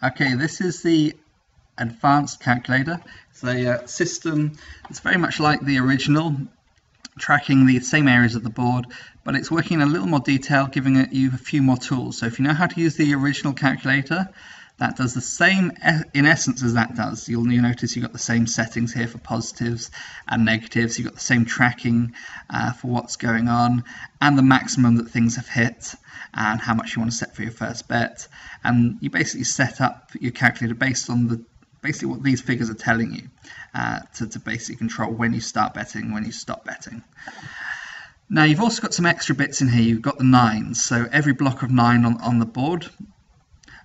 Okay, this is the advanced calculator. It's a system that's very much like the original, tracking the same areas of the board, but it's working in a little more detail, giving you a few more tools. So if you know how to use the original calculator, that does the same in essence as that does. You'll notice you've got the same settings here for positives and negatives. You've got the same tracking for what's going on and the maximum that things have hit and how much you want to set for your first bet. And you basically set up your calculator based on basically what these figures are telling you to basically control when you start betting, when you stop betting. Now you've also got some extra bits in here. You've got the nines, so every block of 9 on the board.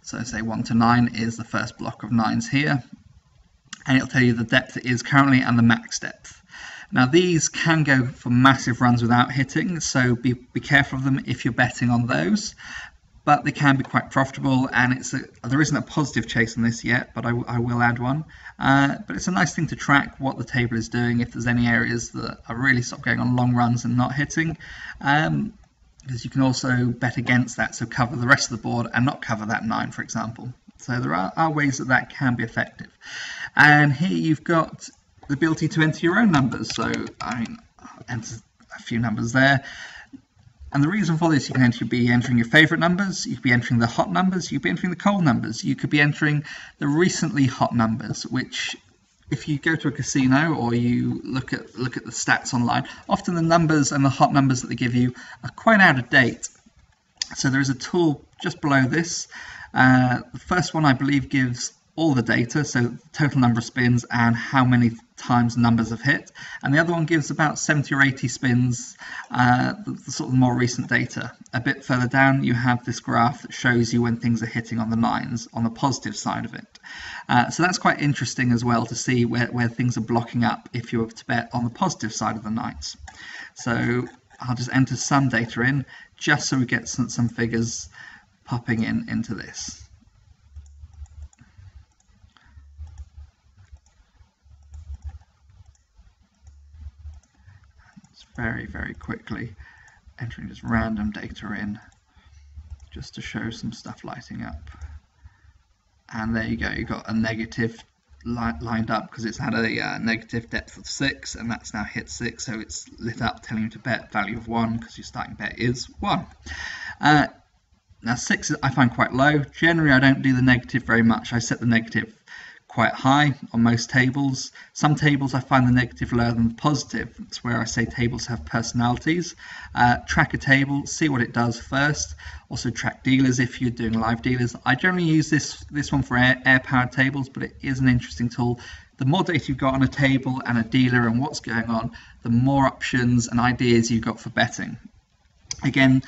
So say 1 to 9 is the first block of 9s here, and it'll tell you the depth it is currently and the max depth. Now these can go for massive runs without hitting, so be careful of them if you're betting on those, but they can be quite profitable, and there isn't a positive chase on this yet, but I will add one. But it's a nice thing to track what the table is doing if there's any areas that are really sort of going on long runs and not hitting. Because you can also bet against that, so cover the rest of the board and not cover that 9, for example. So there are ways that can be effective. And here you've got the ability to enter your own numbers. So I'll enter a few numbers there. And the reason for this, you can be entering your favorite numbers, you could be entering the hot numbers, you could be entering the cold numbers, you could be entering the recently hot numbers, which if you go to a casino or you look at the stats online, often the numbers and the hot numbers that they give you are quite out of date. So there is a tool just below this. The first one I believe gives all the data, so the total number of spins and how many times numbers have hit, and the other one gives about 70 or 80 spins, the sort of more recent data. A bit further down you have this graph that shows you when things are hitting on the 9s on the positive side of it. So that's quite interesting as well to see where things are blocking up if you were to bet on the positive side of the 9s. So I'll just enter some data in just so we get some figures popping into this. Very, very quickly entering just random data in just to show some stuff lighting up. And there you go, you've got a negative lined up because it's had a negative depth of 6, and that's now hit 6, so it's lit up telling you to bet value of 1 because your starting bet is 1. Now 6 I find quite low. Generally I don't do the negative very much. I set the negative quite high on most tables. Some tables I find the negative lower than the positive. It's where I say tables have personalities. Track a table, see what it does first. Also track dealers if you're doing live dealers. I generally use this one for air-powered tables, but it is an interesting tool. The more data you've got on a table and a dealer and what's going on, the more options and ideas you've got for betting. Again,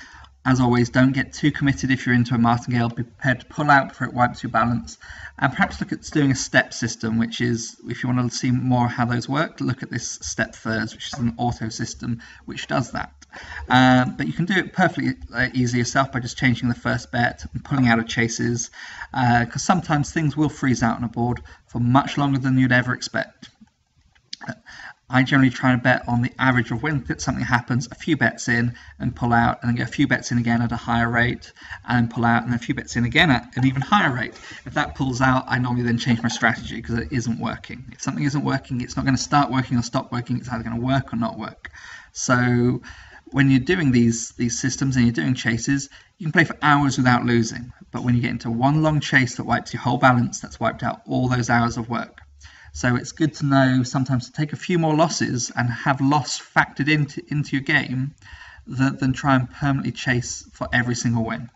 as always, don't get too committed if you're into a martingale. Be prepared to pull out before it wipes your balance. And perhaps look at doing a step system, which is, if you want to see more how those work, look at this step thirds, which is an auto system which does that. But you can do it perfectly easy yourself by just changing the first bet and pulling out of chases, because sometimes things will freeze out on a board for much longer than you'd ever expect. I generally try to bet on the average of when something happens, a few bets in and pull out, and then get a few bets in again at a higher rate and pull out, and then a few bets in again at an even higher rate. If that pulls out, I normally then change my strategy because it isn't working. If something isn't working, it's not going to start working or stop working. It's either going to work or not work. So when you're doing these systems and you're doing chases, you can play for hours without losing. But when you get into one long chase that wipes your whole balance, that's wiped out all those hours of work. So it's good to know sometimes to take a few more losses and have loss factored into your game than try and permanently chase for every single win.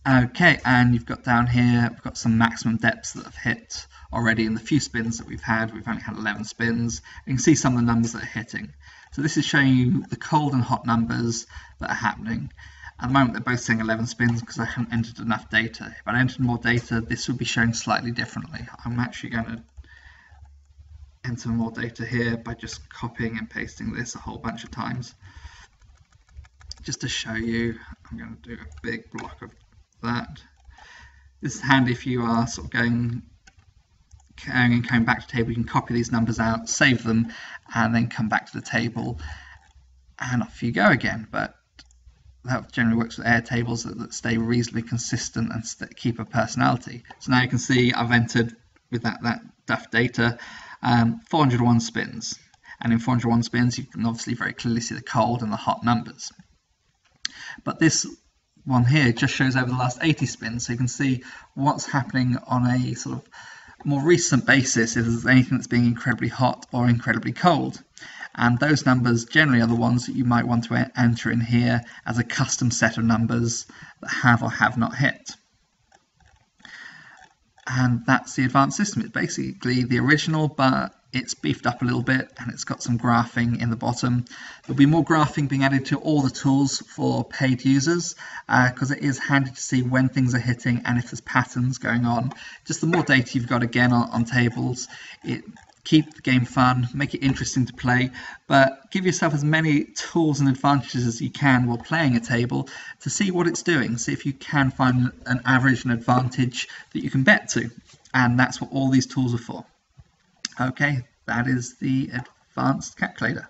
Okay, and you've got down here, we've got some maximum depths that have hit already in the few spins that we've had. We've only had 11 spins. You can see some of the numbers that are hitting. So this is showing you the cold and hot numbers that are happening. At the moment they're both saying 11 spins because I haven't entered enough data. If I entered more data, this would be showing slightly differently. I'm actually going to enter more data here by just copying and pasting this a whole bunch of times. Just to show you, I'm going to do a big block of that. This is handy if you are sort of going and coming back to the table. You can copy these numbers out, save them, and then come back to the table, and off you go again. But that generally works with Airtables that stay reasonably consistent and keep a personality. So now you can see I've entered with that duff data 401 spins, and in 401 spins you can obviously very clearly see the cold and the hot numbers. But this one here just shows over the last 80 spins, so you can see what's happening on a sort of more recent basis if there's anything that's being incredibly hot or incredibly cold. And those numbers generally are the ones that you might want to enter in here as a custom set of numbers that have or have not hit. And that's the advanced system. It's basically the original, but it's beefed up a little bit, and it's got some graphing in the bottom. There'll be more graphing being added to all the tools for paid users, because it is handy to see when things are hitting and if there's patterns going on. Just the more data you've got again on tables, it keep the game fun, make it interesting to play, but give yourself as many tools and advantages as you can while playing a table to see what it's doing. See if you can find an average and advantage that you can bet to. And that's what all these tools are for. Okay, that is the advanced calculator.